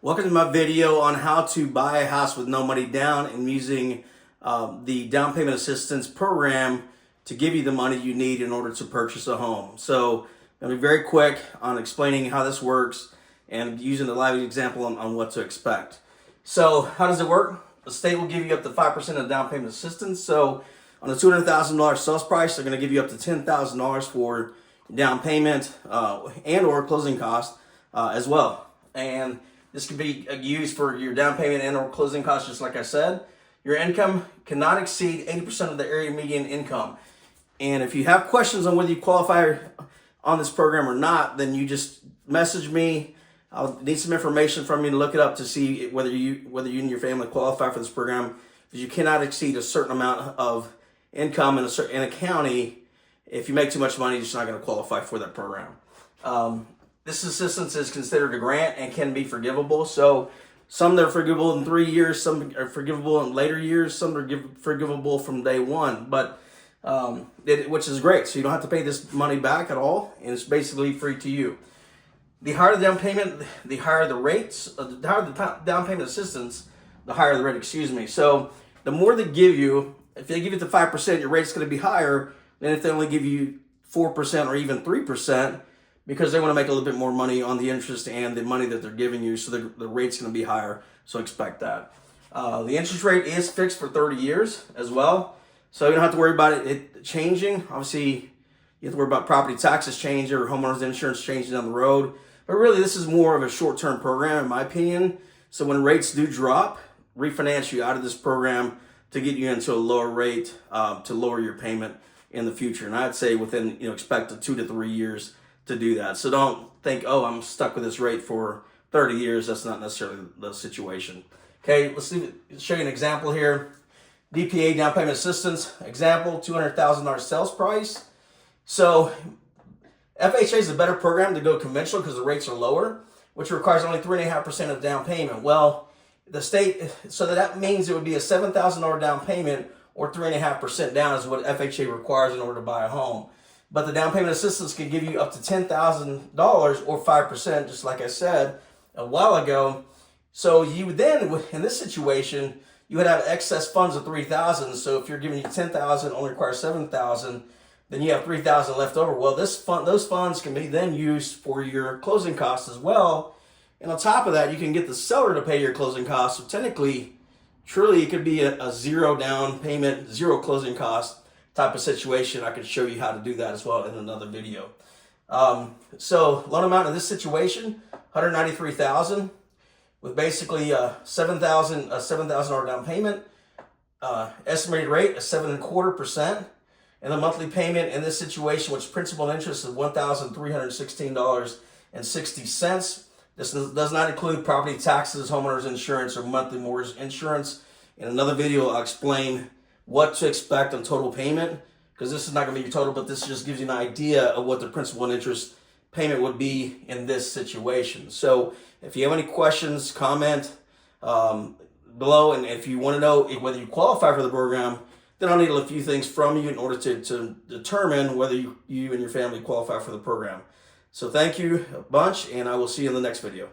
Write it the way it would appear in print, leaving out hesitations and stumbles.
Welcome to my video on how to buy a house with no money down and using the down payment assistance program to give you the money you need in order to purchase a home. So I'm going to be very quick on explaining how this works and using a live example on what to expect. So how does it work? The state will give you up to 5% of down payment assistance. So on a $200,000 sales price, they're going to give you up to $10,000 for down payment and or closing costs as well. And this can be used for your down payment and or closing costs, just like I said. Your income cannot exceed 80% of the area median income. And if you have questions on whether you qualify on this program or not, then you just message me. I'll need some information from you to look it up to see whether you and your family qualify for this program. Because you cannot exceed a certain amount of income in a county. If you make too much money, you're just not going to qualify for that program. This assistance is considered a grant and can be forgivable. So some are forgivable in 3 years, some are forgivable in later years, some are forgivable from day one, but which is great. So you don't have to pay this money back at all, and it's basically free to you. The higher the down payment, the higher the rates, the higher the down payment assistance, the higher the rate, excuse me. So the more they give you, if they give you the 5%, your rate's going to be higher than if they only give you 4% or even 3%, because they want to make a little bit more money on the interest and the money that they're giving you, so the rate's going to be higher, so expect that. The interest rate is fixed for 30 years as well, so you don't have to worry about it changing. Obviously, you have to worry about property taxes changing or homeowners insurance changing down the road, but really this is more of a short-term program in my opinion. So when rates do drop, refinance you out of this program to get you into a lower rate to lower your payment in the future. And I'd say within, expect 2 to 3 years to do that. So don't think, oh, I'm stuck with this rate for 30 years. That's not necessarily the situation. Okay, let's show you an example here. DPA, down payment assistance, example, $200,000 sales price. So FHA is a better program to go conventional because the rates are lower, which requires only 3.5% of down payment. Well, the state, so that means it would be a $7,000 down payment or 3.5% down is what FHA requires in order to buy a home. But the down payment assistance can give you up to $10,000 or 5%, just like I said a while ago. So you would then, in this situation, you would have excess funds of $3,000. So if you're giving you $10,000, only requires $7,000, then you have $3,000 left over. Well, those funds can be then used for your closing costs as well. And on top of that, you can get the seller to pay your closing costs. So technically, truly, it could be a zero down payment, zero closing cost type of situation. I could show you how to do that as well in another video. So loan amount in this situation, $193,000 with basically a $7,000 down payment. Estimated rate of 7.25%, and the monthly payment in this situation, which principal and interest is $1,316.60. This does not include property taxes, homeowners insurance, or monthly mortgage insurance. In another video, I'll explain what to expect on total payment, because this is not going to be your total, but this just gives you an idea of what the principal and interest payment would be in this situation. So if you have any questions, comment below, and if you want to know whether you qualify for the program, then I'll need a few things from you in order to determine whether you and your family qualify for the program. So thank you a bunch, and I will see you in the next video.